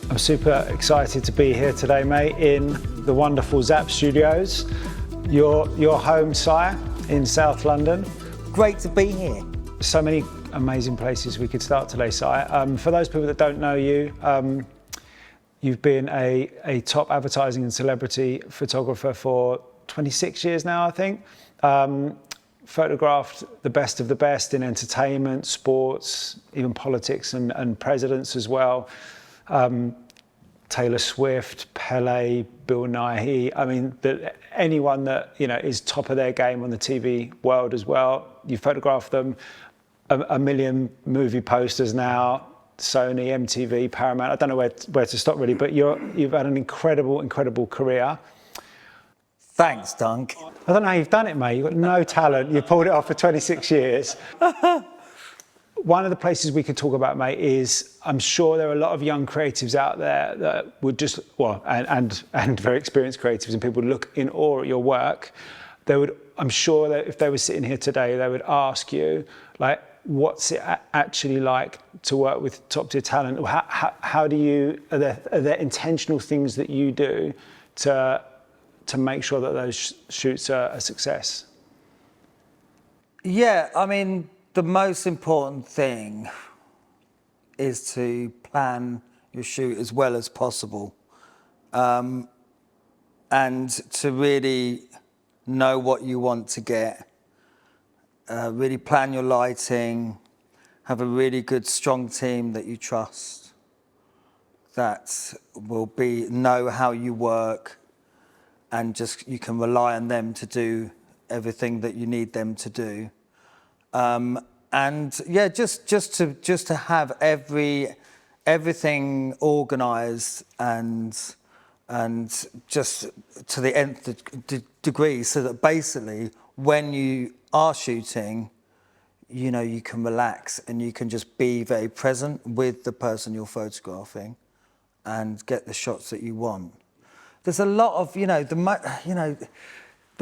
I'm super excited to be here today, mate, in the wonderful Zap Studios, your home site in South London. Great to be here. So many amazing places we could start today, Si. For those people that don't know you, you've been a top advertising and celebrity photographer for 26 years now, I think. Photographed the best of the best in entertainment, sports, even politics and presidents as well. Taylor Swift, Pele, Bill Nighy. I mean, anyone that is top of their game on the TV world as well. You photographed them. A million movie posters now. Sony, MTV, Paramount. I don't know where to stop really, but you've had an incredible career. Thanks, Dunk. I don't know how you've done it, mate. You've got no talent. You've pulled it off for 26 years. One of the places we could talk about, mate, is I'm sure there are a lot of young creatives out there that would just, and very experienced creatives, and people would look in awe at your work. I'm sure that if they were sitting here today, they would ask you, like, what's it actually like to work with top tier talent? How do you, are there intentional things that you do to make sure that those shoots are a success? Yeah, I mean, the most important thing is to plan your shoot as well as possible, and to really know what you want to get, really plan your lighting, have a really good, strong team that you trust, that will know how you work, and just you can rely on them to do everything that you need them to do. And yeah, just to have everything organised and just to the nth degree, so that basically when you are shooting, you can relax and you can just be very present with the person you're photographing and get the shots that you want. There's a lot of, the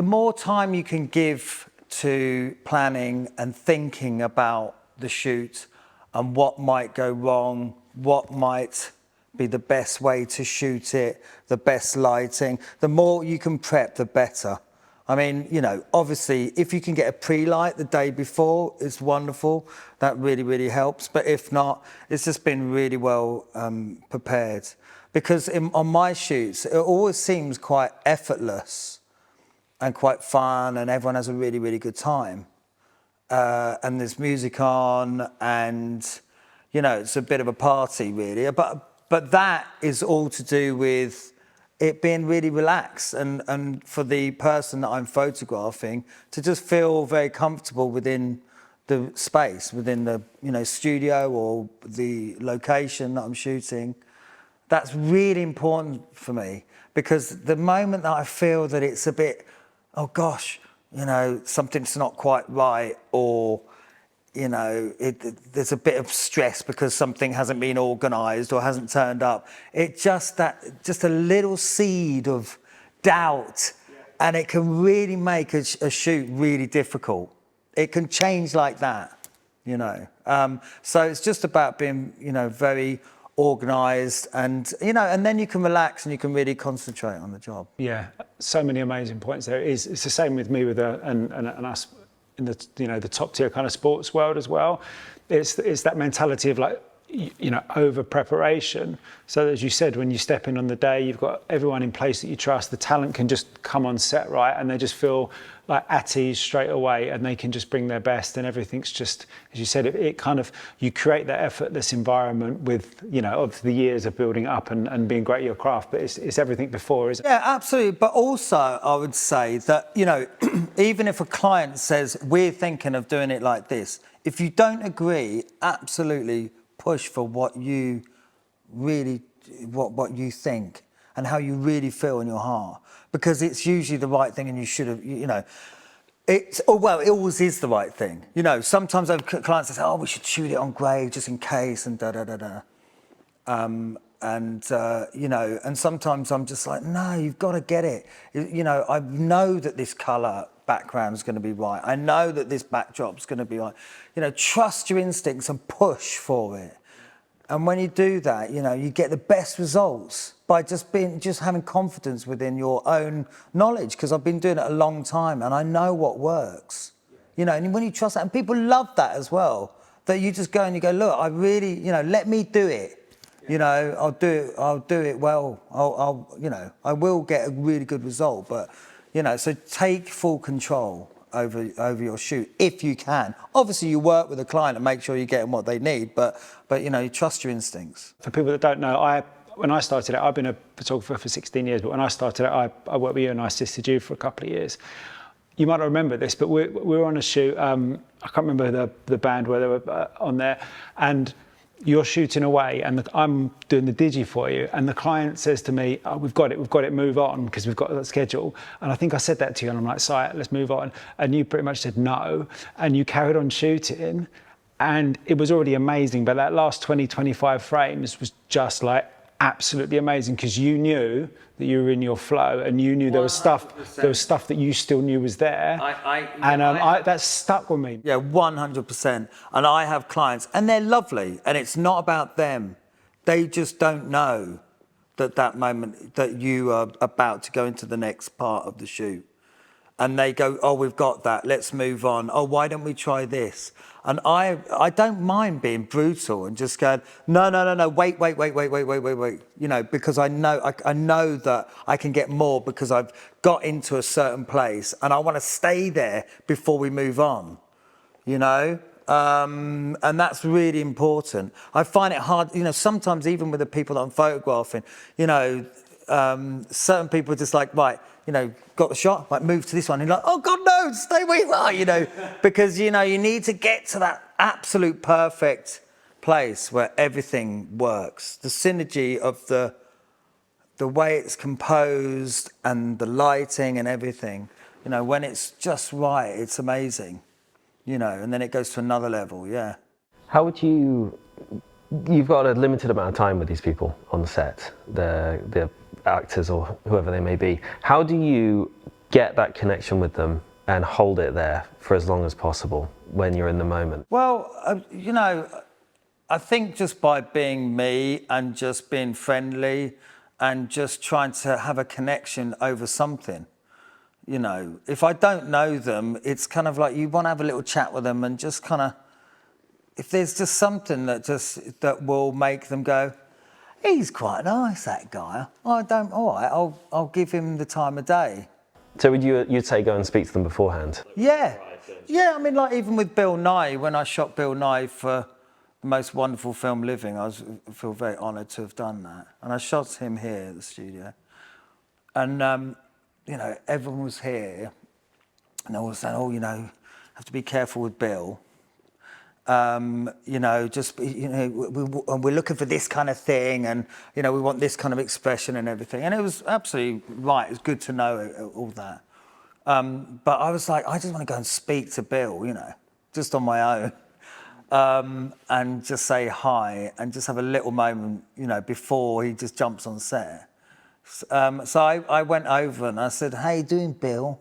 more time you can give to planning and thinking about the shoot and what might go wrong, what might be the best way to shoot it, the best lighting. The more you can prep, the better. I mean, obviously, if you can get a pre-light the day before, it's wonderful. That really helps. But if not, it's just been really well prepared. Because on my shoots, it always seems quite effortless and quite fun, and everyone has a really good time. And there's music on, and it's a bit of a party really. But that is all to do with it being really relaxed, and for the person that I'm photographing to just feel very comfortable within the space, within the studio or the location that I'm shooting. That's really important for me, because the moment that I feel that it's a bit, oh gosh, something's not quite right, or there's a bit of stress because something hasn't been organised or hasn't turned up. Just a little seed of doubt, and it can really make a shoot really difficult. It can change like that, So it's just about being, very organised, and and then you can relax and you can really concentrate on the job. Yeah, so many amazing points there. It's the same with me and us in the the top tier kind of sports world as well. It's that mentality of like over preparation. So as you said, when you step in on the day, you've got everyone in place that you trust. The talent can just come on set, right, and they just feel like at ease straight away, and they can just bring their best, and everything's just, as you said, it kind of, you create that effortless environment with of the years of building up and being great at your craft, but it's everything before, isn't it? Yeah, absolutely. But also I would say that even if a client says we're thinking of doing it like this, if you don't agree, absolutely push for what you really, what you think and how you really feel in your heart, because it's usually the right thing, and you should have, it always is the right thing. Sometimes I have clients that say, oh, we should shoot it on grey just in case, and and sometimes I'm just like, no, you've got to get it. I know that this colour background is going to be right. I know that this backdrop's going to be right. Trust your instincts and push for it. And when you do that, you know, you get the best results by just having confidence within your own knowledge, because I've been doing it a long time and I know what works. You know, and when you trust that, and people love that as well, that you just go and you go, look, I really, you know, let me do it. You know, I'll do it well. You know, I will get a really good result. But, you know, so take full control over your shoot if you can. Obviously, you work with a client and make sure you're getting what they need. But you know, you trust your instincts. For people that don't know, when I started out, I've been a photographer for 16 years. But when I started out, I worked with you and I assisted you for a couple of years. You might not remember this, but we were on a shoot. I can't remember the band where they were on there, and you're shooting away, and I'm doing the digi for you, and the client says to me, "Oh, we've got it, move on, because we've got that schedule." And I think I said that to you, and I'm like, "Sorry, let's move on." And you pretty much said no, and you carried on shooting, and it was already amazing. But that last 20, 25 frames was just like absolutely amazing, because you knew that you were in your flow, and you knew there was stuff that you still knew was there. That stuck with me. Yeah, 100%. And I have clients, and they're lovely, and it's not about them. They just don't know that moment that you are about to go into the next part of the shoot. And they go, "Oh, we've got that, let's move on. Oh, why don't we try this?" And I don't mind being brutal and just going, no, wait. You know, because I know that I can get more because I've got into a certain place and I want to stay there before we move on, you know? And that's really important. I find it hard, you know, sometimes even with the people that I'm photographing, you know, certain people are just like, right, you know, got the shot, like move to this one. And you're like, oh God, no, stay where you are, you know, because, you know, you need to get to that absolute perfect place where everything works. The synergy of the way it's composed and the lighting and everything, you know, when it's just right, it's amazing, you know, and then it goes to another level, yeah. How would you've got a limited amount of time with these people on the set, the actors or whoever they may be. How do you get that connection with them and hold it there for as long as possible when you're in the moment? Well, you know, I think just by being me and just being friendly and just trying to have a connection over something. You know, if I don't know them, it's kind of like you want to have a little chat with them and just kind of, if there's just something that will make them go, he's quite nice, that guy. All right, I'll give him the time of day. So you'd say go and speak to them beforehand? Yeah. Yeah, I mean, like even with Bill Nye, when I shot Bill Nye for The Most Wonderful Film Living, I feel very honoured to have done that. And I shot him here at the studio. And, you know, everyone was here. And they were saying, oh, you know, have to be careful with Bill. You know, just, you know, we're looking for this kind of thing, and, you know, we want this kind of expression and everything. And it was absolutely right. It was good to know all that. But I was like, I just want to go and speak to Bill, you know, just on my own, and just say hi and just have a little moment, you know, before he just jumps on set. So I went over and I said, how you doing, Bill?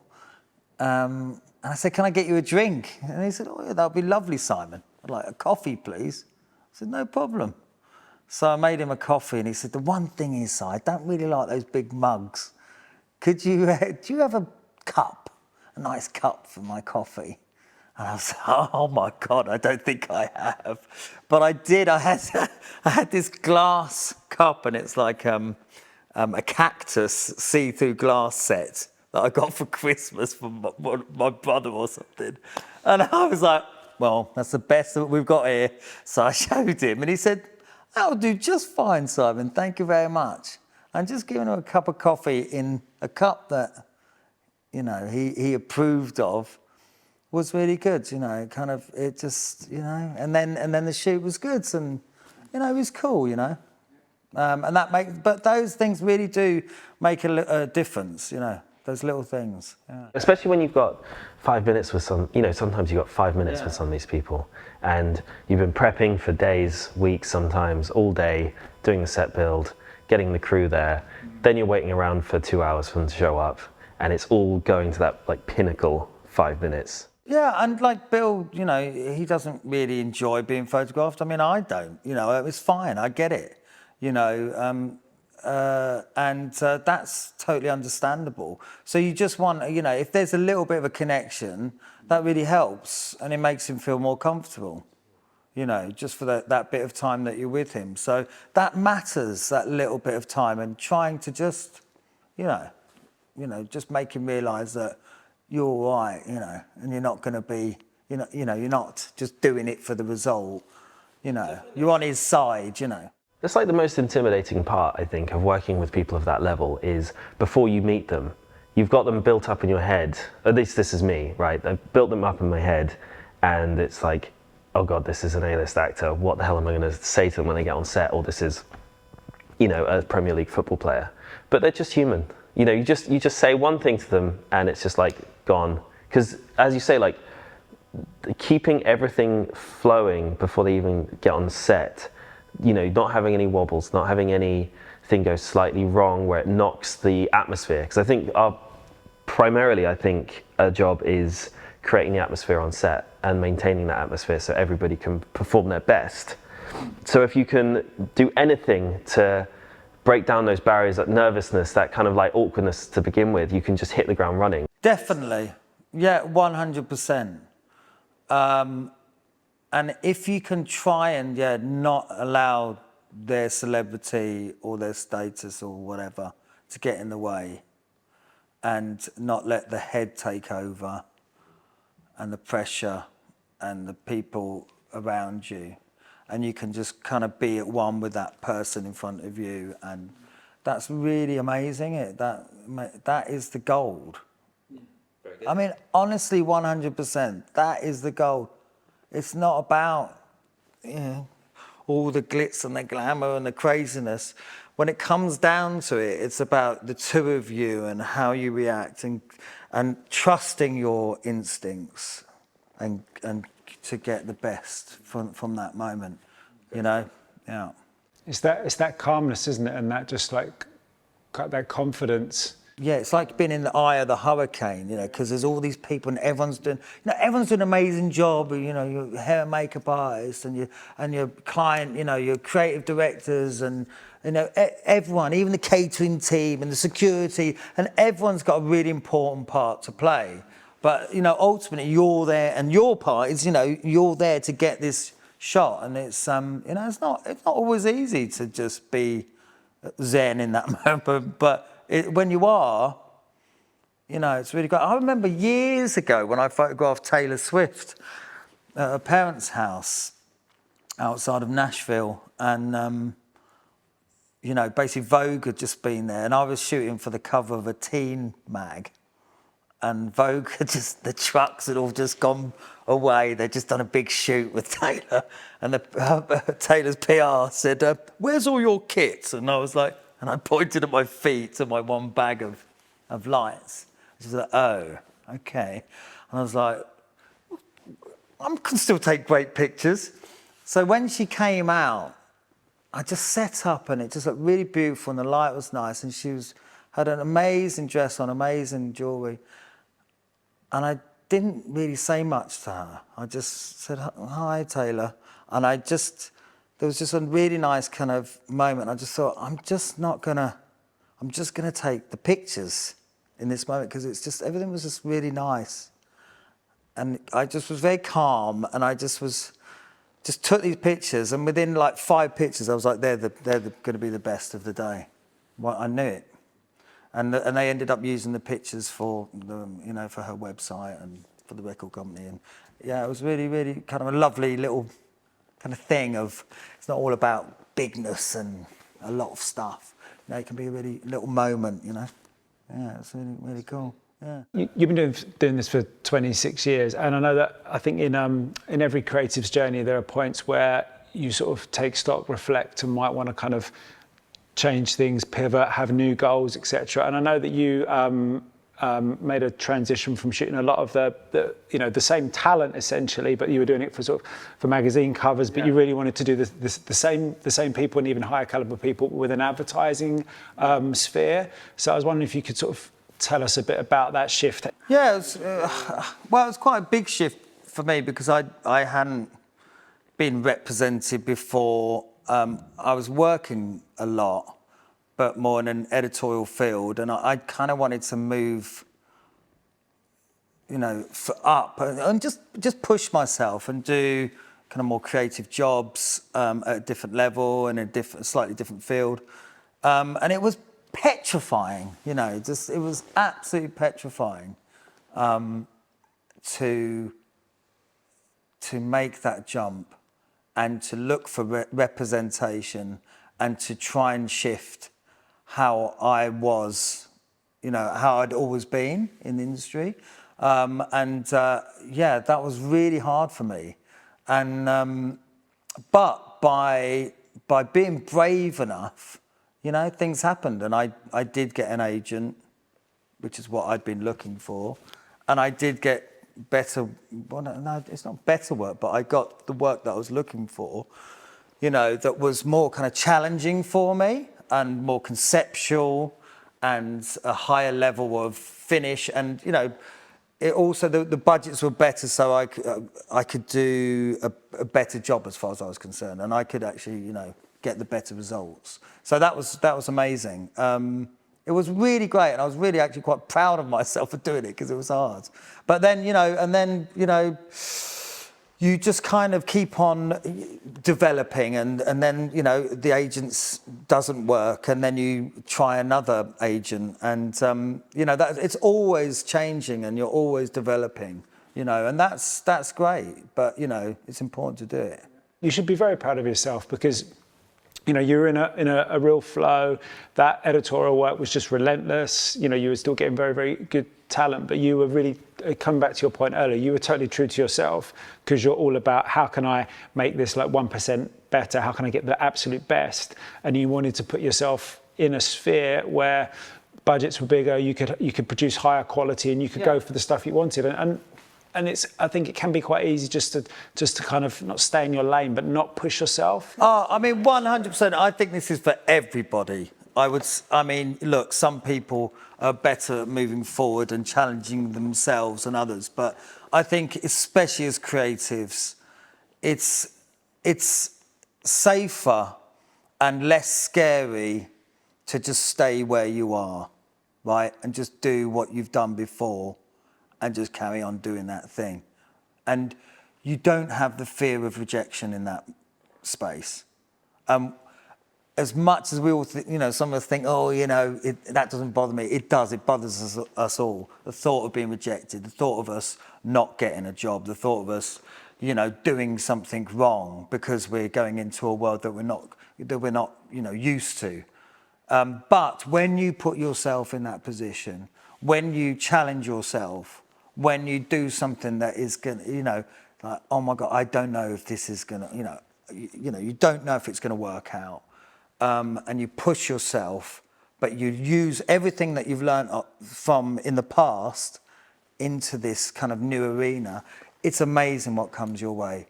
And I said, can I get you a drink? And he said, oh, yeah, that would be lovely, Simon. I'd like a coffee, please. I said, no problem. So I made him a coffee, and he said, the one thing is, I don't really like those big mugs. Do you have a cup, a nice cup for my coffee? And I was like, oh my God, I don't think I have. But I did, I had this glass cup, and it's like a cactus see-through glass set that I got for Christmas from my brother or something. And I was like, well, that's the best that we've got here. So I showed him, and he said, that'll do just fine, Simon, thank you very much. And just giving him a cup of coffee in a cup that, you know, he approved of was really good, you know, kind of, it just, you know, and then the shoot was good, and, you know, it was cool, you know. But those things really do make a difference, you know. Those little things. Yeah. Especially when you've got 5 minutes with some, you know, sometimes you've got 5 minutes with some of these people, and you've been prepping for days, weeks, sometimes all day, doing the set build, getting the crew there. Then you're waiting around for 2 hours for them to show up, and it's all going to that like pinnacle 5 minutes. Yeah, and like Bill, you know, he doesn't really enjoy being photographed. I mean, I don't. You know, it's fine. I get it. You know, and that's totally understandable. So you just want, you know, if there's a little bit of a connection, that really helps, and it makes him feel more comfortable. You know, just for that bit of time that you're with him. So that matters, that little bit of time, and trying to just, you know, just make him realise that you're all right, you know, and you're not going to be, you're not just doing it for the result, you know, you're on his side, you know. It's like the most intimidating part, I think, of working with people of that level is before you meet them, you've got them built up in your head. At least this is me, right? I've built them up in my head, and it's like, oh God, this is an A-list actor. What the hell am I going to say to them when they get on set? Or this is, you know, a Premier League football player. But they're just human. You know, you just say one thing to them and it's just like gone. Because as you say, like keeping everything flowing before they even get on set, you know, not having any wobbles, not having anything go slightly wrong where it knocks the atmosphere. Because I think primarily, I think a job is creating the atmosphere on set and maintaining that atmosphere so everybody can perform their best. So if you can do anything to break down those barriers, that nervousness, that kind of like awkwardness to begin with, you can just hit the ground running. Definitely. Yeah, 100%. And if you can try and not allow their celebrity or their status or whatever to get in the way, and not let the head take over and the pressure and the people around you, and you can just kind of be at one with that person in front of you, and that's really amazing. That is the gold. Yeah, very good. I mean, honestly, 100%, that is the gold. It's not about, you know, all the glitz and the glamour and the craziness. When it comes down to it, it's about the two of you and how you react, and trusting your instincts and to get the best from that moment, you know? Yeah. It's that calmness, isn't it? And that just like that confidence. Yeah, it's like being in the eye of the hurricane, you know, because there's all these people and everyone's doing an amazing job. You know, your hair and makeup artist and your client, you know, your creative directors and, you know, everyone, even the catering team and the security, and everyone's got a really important part to play. But, you know, ultimately you're there, and your part is, you know, you're there to get this shot, and it's, you know, it's not always easy to just be zen in that moment, but when you are, you know, it's really great. I remember years ago when I photographed Taylor Swift at her parents' house outside of Nashville, and, you know, basically Vogue had just been there, and I was shooting for the cover of a teen mag, and Vogue had the trucks had all just gone away. They'd just done a big shoot with Taylor, and Taylor's PR said, "Where's all your kits?" And I was like, and I pointed at my feet to my one bag of lights. She was like, "Oh, okay." And I was like, I can still take great pictures. So when she came out, I just set up, and it just looked really beautiful, and the light was nice, and she had an amazing dress on, amazing jewellery. And I didn't really say much to her. I just said, "Hi, Taylor." And there was just a really nice kind of moment. I just thought, I'm just gonna take the pictures in this moment, because it's just, everything was just really nice. And I just was very calm, and I just took these pictures, and within like 5 pictures, I was like, they're gonna be the best of the day. Well, I knew it. And they ended up using the pictures for for her website and for the record company. And yeah, it was really, really kind of a lovely little kind of thing of, it's not all about bigness and a lot of stuff. You know, it can be a really little moment, you know. Yeah, it's really, really cool. Yeah. You've been doing this for 26 years, and I know that I think in every creative's journey there are points where you sort of take stock, reflect, and might want to kind of change things, pivot, have new goals, etc. And I know that you made a transition from shooting a lot of the same talent essentially, but you were doing it for magazine covers. But you really wanted to do the same people, and even higher caliber people with an advertising sphere. So I was wondering if you could sort of tell us a bit about that shift? Yeah, well, it was quite a big shift for me because I hadn't been represented before. I was working a lot, but more in an editorial field, and I kind of wanted to move, up and just push myself and do kind of more creative jobs at a different level and a slightly different field, and it was petrifying, it was absolutely petrifying to make that jump and to look for representation and to try and shift how I was, how I'd always been in the industry. That was really hard for me. And, but by being brave enough, things happened, and I did get an agent, which is what I'd been looking for. And I did get better, well, no, it's not better work, but I got the work that I was looking for, that was more kind of challenging for me and more conceptual and a higher level of finish. And, it also, the budgets were better, so I could do a better job as far as I was concerned, and I could actually, get the better results. So that was amazing. It was really great, and I was really actually quite proud of myself for doing it because it was hard. But then, you just kind of keep on developing, and then, the agents doesn't work, and then you try another agent, and, that it's always changing and you're always developing, and that's great, but, it's important to do it. You should be very proud of yourself because you're in a real flow. That editorial work was just relentless. You were still getting very, very good talent, but you were really, coming back to your point earlier, you were totally true to yourself because you're all about how can I make this like 1% better? How can I get the absolute best? And you wanted to put yourself in a sphere where budgets were bigger, you could produce higher quality, and you could go for the stuff you wanted. And I think it can be quite easy just to kind of not stay in your lane, but not push yourself. Oh, I mean, 100%. I think this is for everybody. Look, some people are better at moving forward and challenging themselves than others, but I think, especially as creatives, it's safer and less scary to just stay where you are, right, and just do what you've done before. And just carry on doing that thing. And you don't have the fear of rejection in that space. As much as we all, some of us think, that doesn't bother me. It does, it bothers us all. The thought of being rejected, the thought of us not getting a job, the thought of us, doing something wrong because we're going into a world that we're not, used to. But when you put yourself in that position, when you challenge yourself, when you do something that is going to, like, oh my God, I don't know if this is going to, you don't know if it's going to work out. And you push yourself, but you use everything that you've learned from in the past into this kind of new arena. It's amazing what comes your way.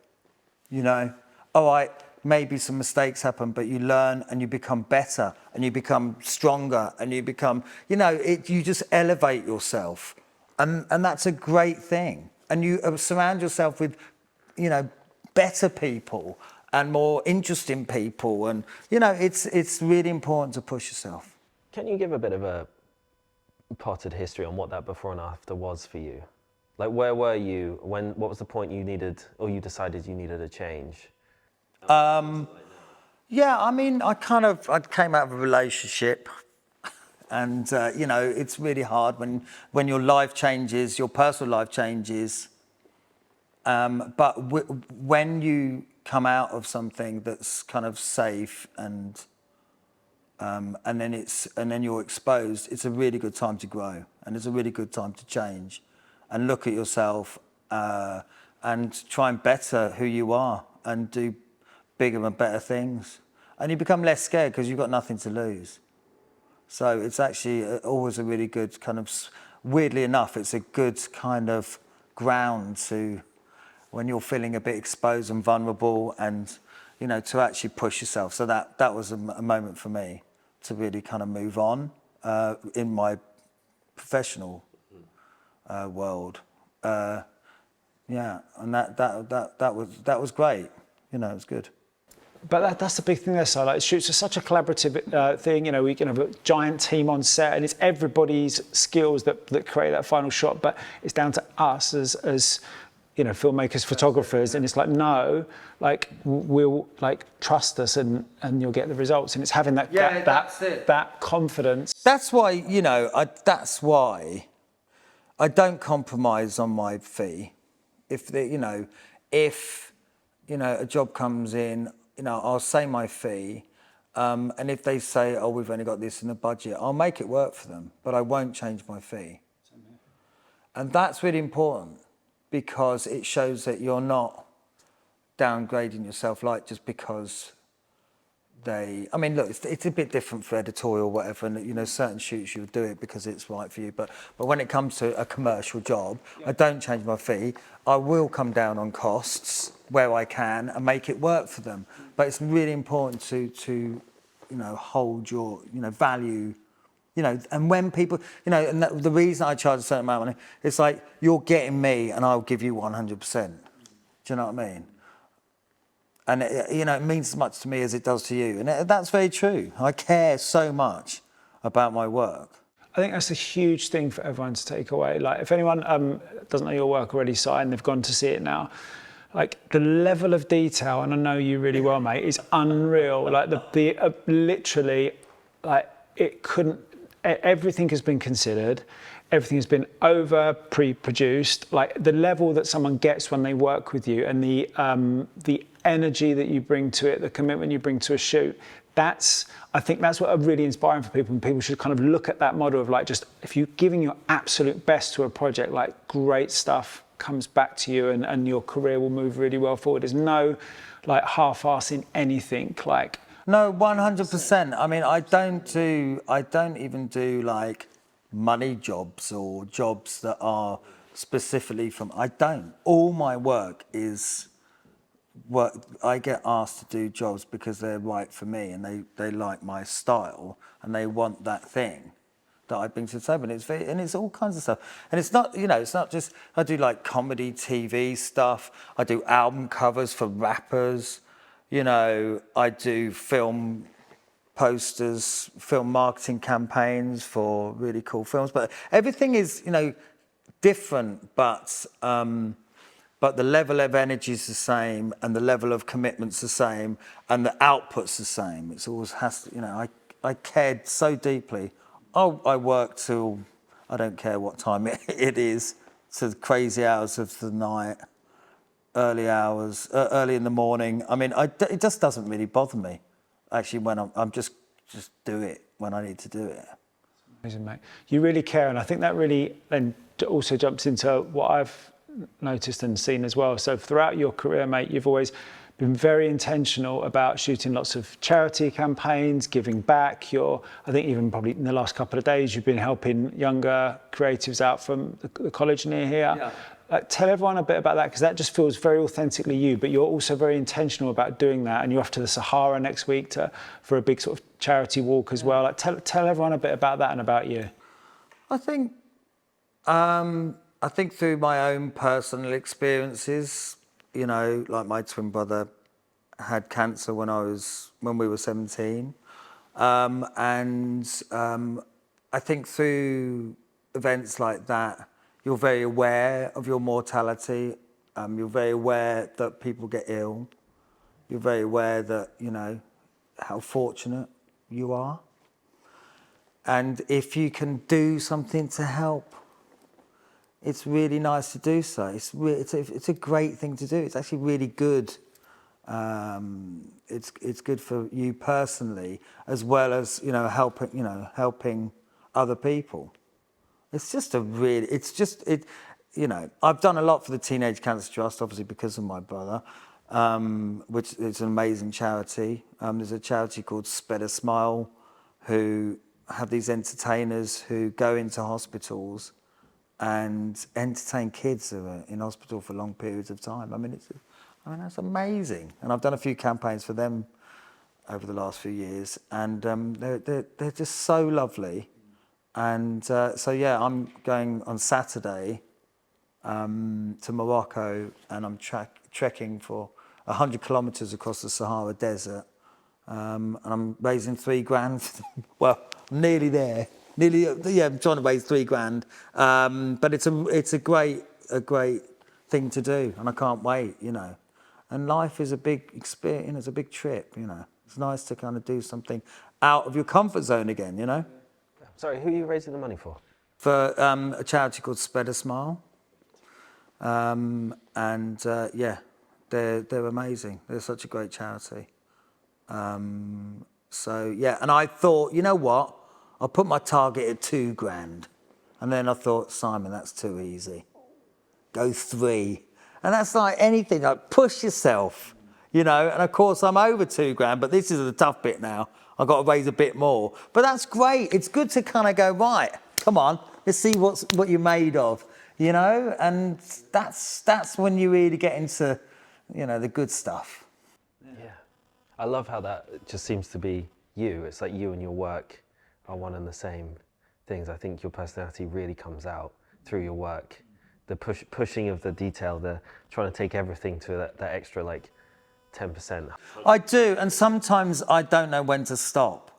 All right, maybe some mistakes happen, but you learn and you become better and you become stronger and you become, you just elevate yourself. And that's a great thing. And you surround yourself with, better people and more interesting people. And, it's really important to push yourself. Can you give a bit of a potted history on what that before and after was for you? Like, where were you? What was the point you needed, or you decided you needed a change? Yeah, I came out of a relationship. And, it's really hard when your life changes, your personal life changes. But when you come out of something that's kind of safe and then you're exposed, it's a really good time to grow, and it's a really good time to change and look at yourself and try and better who you are and do bigger and better things. And you become less scared because you've got nothing to lose. So it's actually always a really good kind of, weirdly enough, it's a good kind of ground to, when you're feeling a bit exposed and vulnerable, and, to actually push yourself. So that was a moment for me to really kind of move on in my professional world. Yeah, and that was great. You know, it was good. But that's the big thing there. So like, shoots are such a collaborative thing. You know, we can have a giant team on set, and it's everybody's skills that create that final shot. But it's down to us as you know, filmmakers, photographers, and it's like, no, like we'll like trust us, and you'll get the results. And it's having that that confidence. That's why, you know, that's why I don't compromise on my fee. If a job comes in, you know, I'll say my fee, and if they say, oh, we've only got this in the budget, I'll make it work for them, but I won't change my fee. And that's really important, because it shows that you're not downgrading yourself, like just because I mean, look, it's a bit different for editorial or whatever, and you know, certain shoots you'll do it because it's right for you, but when it comes to a commercial job, I don't change my fee. I will come down on costs where I can and make it work for them. But it's really important to you know, hold your, you know, value, you know, and when people, you know, and the reason I charge a certain amount of money, it's like, you're getting me and I'll give you 100%. Do you know what I mean? And you know, it means as much to me as it does to you, and that's very true. I care so much about my work. I think that's a huge thing for everyone to take away. Like, if anyone doesn't know your work already, Si, and they've gone to see it now, like the level of detail, and I know you really well, mate, is unreal. Like the literally, like it couldn't. Everything has been considered. Everything has been over pre-produced. Like the level that someone gets when they work with you, and the energy that you bring to it, the commitment you bring to a shoot. I think that's what are really inspiring for people, and people should kind of look at that model of like, just if you're giving your absolute best to a project, like great stuff comes back to you, and your career will move really well forward. There's no like half-assing anything. Like, no, 100%. I mean, I don't even do like money jobs or jobs that are specifically I don't. All my work is work. I get asked to do jobs because they're right for me, and they like my style, and they want that thing that I bring to the table. And it's all kinds of stuff. And it's not, you know, it's not just, I do like comedy, TV stuff. I do album covers for rappers. You know, I do film posters, film marketing campaigns for really cool films. But everything is, you know, different, but the level of energy is the same, and the level of commitment's the same, and the output's the same. It's always has to, you know, I cared so deeply. Oh, I work till, I don't care what time it is, to the crazy hours of the night, early hours, early in the morning. I mean, it just doesn't really bother me. Actually, when I'm just do it when I need to do it. Amazing, mate. You really care, and I think that really then also jumps into what I've noticed and seen as well. So throughout your career, mate, you've always been very intentional about shooting lots of charity campaigns, giving back. I think even probably in the last couple of days, you've been helping younger creatives out from the college near here. Yeah. Tell everyone a bit about that, because that just feels very authentically you, but you're also very intentional about doing that, and you're off to the Sahara next week for a big sort of charity walk as well. Like, tell everyone a bit about that and about you. I think through my own personal experiences, you know, like my twin brother had cancer when we were 17, and I think through events like that, you're very aware of your mortality. You're very aware that people get ill. You're very aware that, you know, how fortunate you are. And if you can do something to help, it's really nice to do so. It's a great thing to do. It's actually really good. It's good for you personally, as well as, you know, helping other people. It's just you know, I've done a lot for the Teenage Cancer Trust, obviously because of my brother, which is an amazing charity. There's a charity called Spread a Smile, who have these entertainers who go into hospitals and entertain kids who are in hospital for long periods of time. I mean, that's amazing. And I've done a few campaigns for them over the last few years, and they're just so lovely. And so yeah, I'm going on Saturday to Morocco, and I'm trekking for 100 kilometres across the Sahara Desert, and I'm raising £3,000. Well, I'm nearly there. Nearly, yeah. I'm trying to raise £3,000, but it's a great thing to do, and I can't wait. You know, and life is a big experience. It's a big trip. You know, it's nice to kind of do something out of your comfort zone again. You know. Sorry, who are you raising the money for? For a charity called Spread a Smile. Yeah, they're amazing. They're such a great charity. So yeah, and I thought, you know what? I'll put my target at £2,000. And then I thought, Simon, that's too easy. Go 3. And that's like anything, like push yourself, you know. And of course I'm over £2,000, but this is the tough bit now. I've got to raise a bit more. But that's great. It's good to kind of go, right, come on, let's see what you're made of, you know? And that's when you really get into, you know, the good stuff. Yeah. I love how that just seems to be you. It's like you and your work are one and the same things. I think your personality really comes out through your work. The pushing of the detail, the trying to take everything to that extra like 10%. I do, and sometimes I don't know when to stop,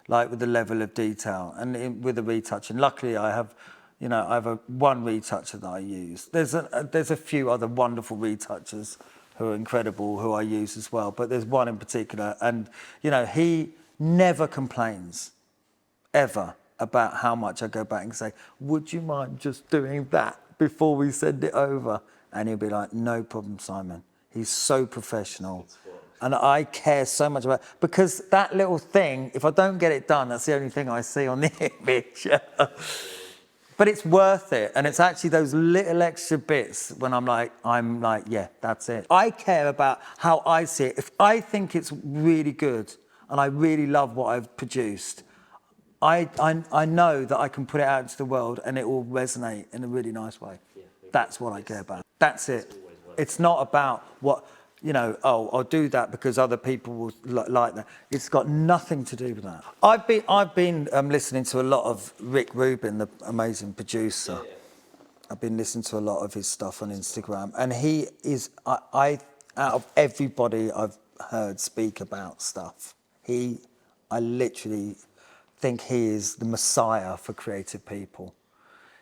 like with the level of detail and with the retouching. Luckily, I have, you know, one retoucher that I use. There's a few other wonderful retouchers who are incredible who I use as well, but there's one in particular, and you know, he never complains, ever, about how much I go back and say, would you mind just doing that before we send it over? And he'll be like, no problem, Simon. He's so professional. And I care so much about it, because that little thing, if I don't get it done, that's the only thing I see on the image. But it's worth it. And it's actually those little extra bits when I'm like, yeah, that's it. I care about how I see it. If I think it's really good and I really love what I've produced, I know that I can put it out into the world and it will resonate in a really nice way. That's what I care about. That's it. It's not about what, you know, oh, I'll do that because other people will like that. It's got nothing to do with that. I've been listening to a lot of Rick Rubin, the amazing producer. I've been listening to a lot of his stuff on Instagram, and he is, I out of everybody I've heard speak about stuff, I literally think he is the messiah for creative people.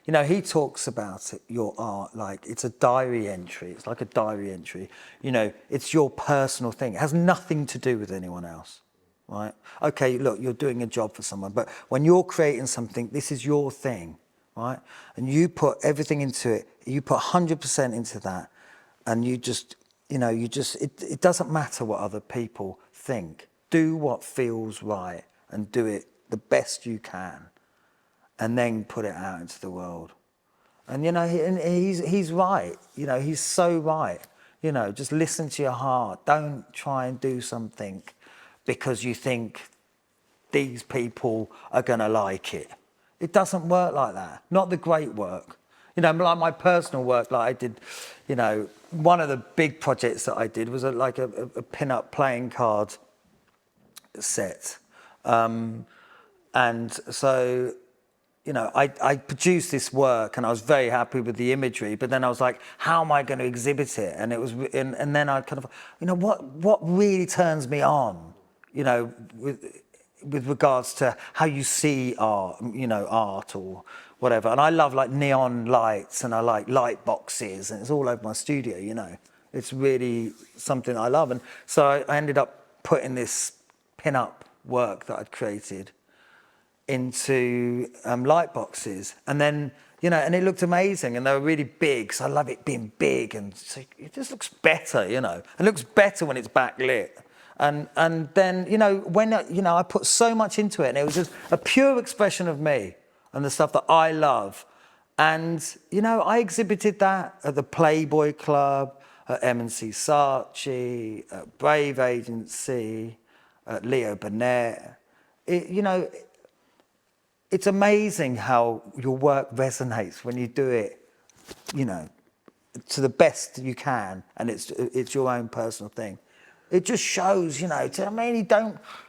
You know, he talks about it, your art, like it's a diary entry. It's like a diary entry. You know, it's your personal thing. It has nothing to do with anyone else, right? Okay, look, you're doing a job for someone, but when you're creating something, this is your thing, right? And you put everything into it. You put 100% into that, and you just, you know, it doesn't matter what other people think. Do what feels right and do it the best you can, and then put it out into the world. And you know, he's right. You know, he's so right. You know, just listen to your heart. Don't try and do something because you think these people are gonna like it. It doesn't work like that. Not the great work. You know, like my personal work, like I did, you know, one of the big projects that I did was like a pin-up playing card set. And so, you know, I produced this work and I was very happy with the imagery, but then I was like, how am I going to exhibit it? And it was, and then I kind of, you know, what really turns me on, you know, with regards to how you see art, you know, art or whatever. And I love like neon lights, and I like light boxes, and it's all over my studio, you know. It's really something I love. And so I ended up putting this pin-up work that I'd created into light boxes, and then, you know, and it looked amazing, and they were really big, so I love it being big, and so it just looks better, you know. It looks better when it's backlit, and then, you know, when, you know, I put so much into it, and it was just a pure expression of me and the stuff that I love. And you know, I exhibited that at the Playboy Club, at M&C Saatchi, at Brave Agency, at Leo Burnett. You know, it's amazing how your work resonates when you do it, you know, to the best you can, and it's your own personal thing. It just shows, you know, I mean,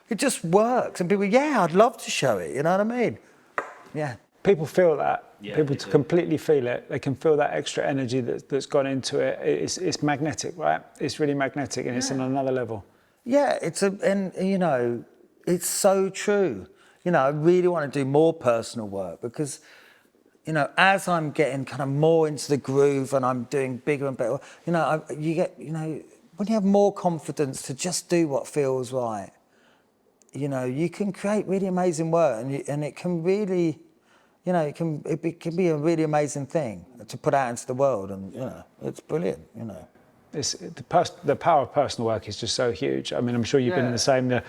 it just works, and people, yeah, I'd love to show it, you know what I mean? Yeah. People feel that. Yeah, People they do. completely feel it. They can feel that extra energy that's gone into it. It's magnetic, right? It's really magnetic, and it's on another level. Yeah, and you know, it's so true. You know, I really want to do more personal work because, you know, as I'm getting kind of more into the groove and I'm doing bigger and better, you know, you get, you know, when you have more confidence to just do what feels right, you know, you can create really amazing work, and it can really, you know, it can be a really amazing thing to put out into the world, and you know, it's brilliant, you know. The power of personal work is just so huge. I mean, I'm sure you've been in the same.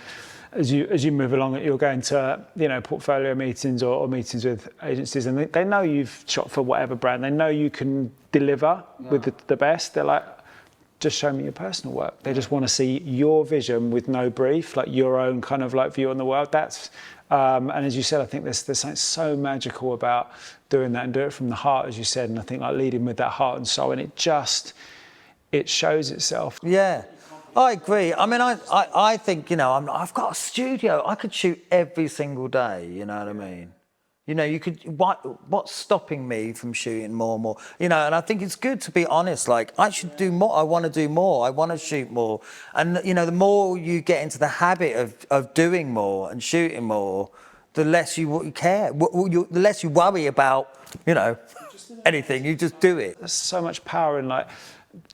As you move along, you're going to, you know, portfolio meetings or meetings with agencies, and they know you've shot for whatever brand. They know you can deliver with the best. They're like, just show me your personal work. They just want to see your vision with no brief, like your own kind of like view on the world. That's and as you said, I think there's something so magical about doing that and do it from the heart, as you said. And I think like leading with that heart and soul, and it shows itself. Yeah, I agree. I mean, I think, you know, I've got a studio. I could shoot every single day, you know what I mean? You know, what's stopping me from shooting more and more? You know, and I think it's good to be honest, like, I should do more. I want to do more. I want to shoot more. And, you know, the more you get into the habit of doing more and shooting more, the less you care, the less you worry about, you know, anything. You just do it. There's so much power in like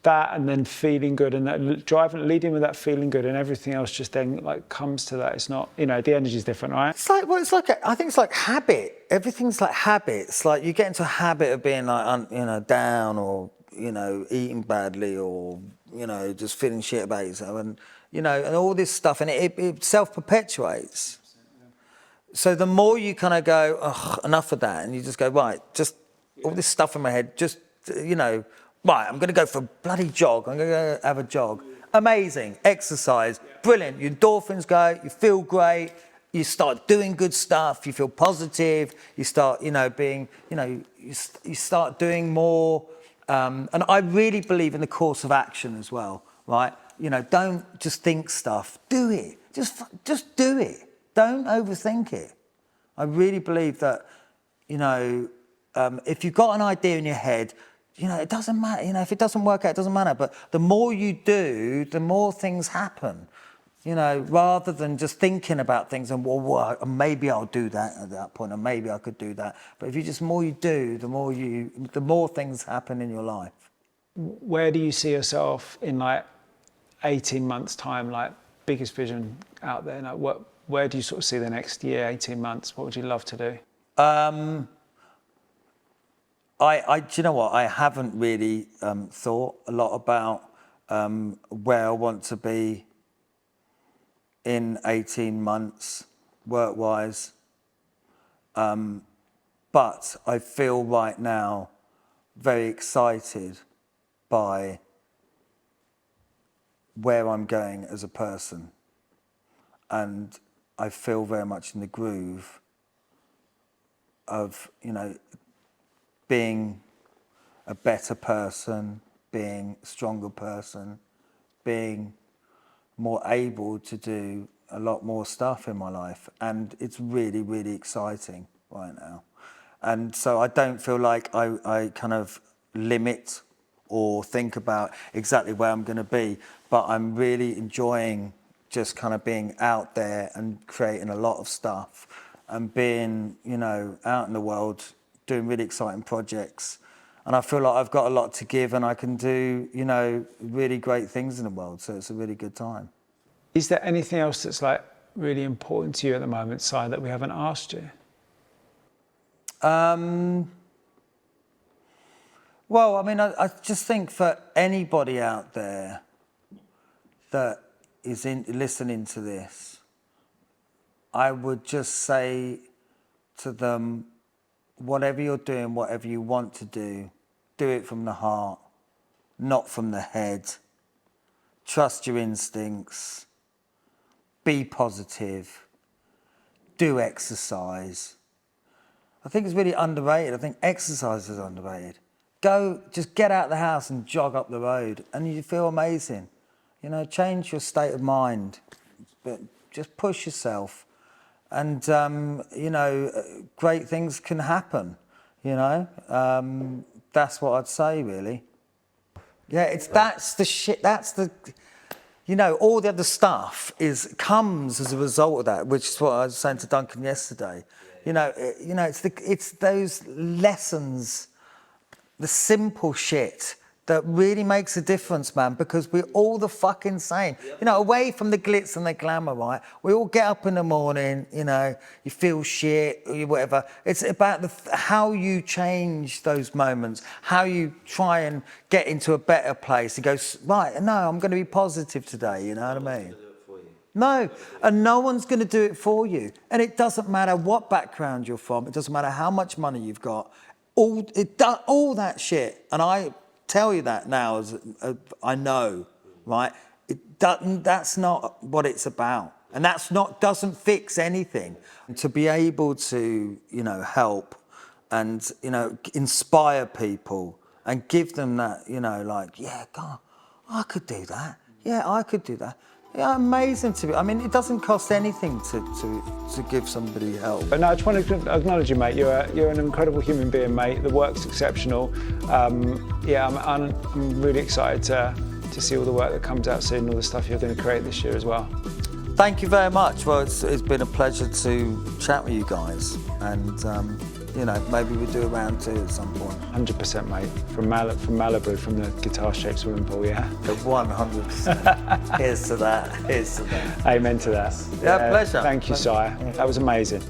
that, and then feeling good, and that leading with that feeling good, and everything else just then like comes to that. It's not, you know, the energy's different, right? It's like, well, I think it's like habit. Everything's like habits. Like you get into a habit of being like, you know, down, or, you know, eating badly, or, you know, just feeling shit about yourself, and, you know, and all this stuff, and it self-perpetuates. So the more you kind of go, ugh, enough of that, and you just go, right, just all this stuff in my head, just, you know, right, I'm going to go for a bloody jog. I'm going to go have a jog. Amazing. Exercise. Brilliant. Your endorphins go. You feel great. You start doing good stuff. You feel positive. You start, you know, being, you know, you start doing more. And I really believe in the course of action as well, right? You know, don't just think stuff. Do it. Just do it. Don't overthink it. I really believe that, you know, if you've got an idea in your head, you know, it doesn't matter. You know, if it doesn't work out, it doesn't matter. But the more you do, the more things happen. You know, rather than just thinking about things and, well, maybe I'll do that at that point, and maybe I could do that. But if you just, more you do, the more things happen in your life. Where do you see yourself in like 18 months' time? Like biggest vision out there? Like where do you sort of see the next year, 18 months? What would you love to do? Do you know what? I haven't really thought a lot about where I want to be in 18 months, work-wise. But I feel right now very excited by where I'm going as a person. And I feel very much in the groove of, you know, being a better person, being a stronger person, being more able to do a lot more stuff in my life. And it's really, really exciting right now. And so I don't feel like I kind of limit or think about exactly where I'm going to be, but I'm really enjoying just kind of being out there and creating a lot of stuff and being, you know, out in the world, doing really exciting projects. And I feel like I've got a lot to give, and I can do, you know, really great things in the world. So it's a really good time. Is there anything else that's like really important to you at the moment, Si, that we haven't asked you? Well, I mean, I just think for anybody out there that is listening to this, I would just say to them, whatever you're doing, whatever you want to do it from the heart, not from the head. Trust your instincts. Be positive. Do exercise. I think it's really underrated. I think exercise is underrated. Just get out of the house and jog up the road, and you feel amazing. You know, change your state of mind, but just push yourself. And, you know, great things can happen, you know. That's what I'd say, really. Yeah, that's the shit, that's the, you know, all the other stuff comes as a result of that, which is what I was saying to Duncan yesterday. You know, it's those lessons, the simple shit that really makes a difference, man, because we're all the fucking same. You know, away from the glitz and the glamour, right? We all get up in the morning, you know, you feel shit, or whatever. It's about how you change those moments, how you try and get into a better place. You go, right, no, I'm going to be positive today, you know what I mean? No, and no one's going to do it for you. And it doesn't matter what background you're from. It doesn't matter how much money you've got. All that shit, and I tell you that now, as I know, right? That's not what it's about, and doesn't fix anything. And to be able to, you know, help and, you know, inspire people and give them that, you know, like, yeah, God, I could do that. Yeah, I could do that. Yeah, amazing to be. I mean, it doesn't cost anything to give somebody help. But no, I just want to acknowledge you, mate. You're an incredible human being, mate. The work's exceptional. Yeah, I'm really excited to see all the work that comes out soon, all the stuff you're going to create this year as well. Thank you very much. Well, it's been a pleasure to chat with you guys, and you know, maybe we'll do a round 2 at some point. 100%, mate. From Malibu, from the guitar-shaped swimming pool, yeah? 100%. Here's to that. Here's to that. Amen to that. Yeah, pleasure. Thank you, Sire. That was amazing.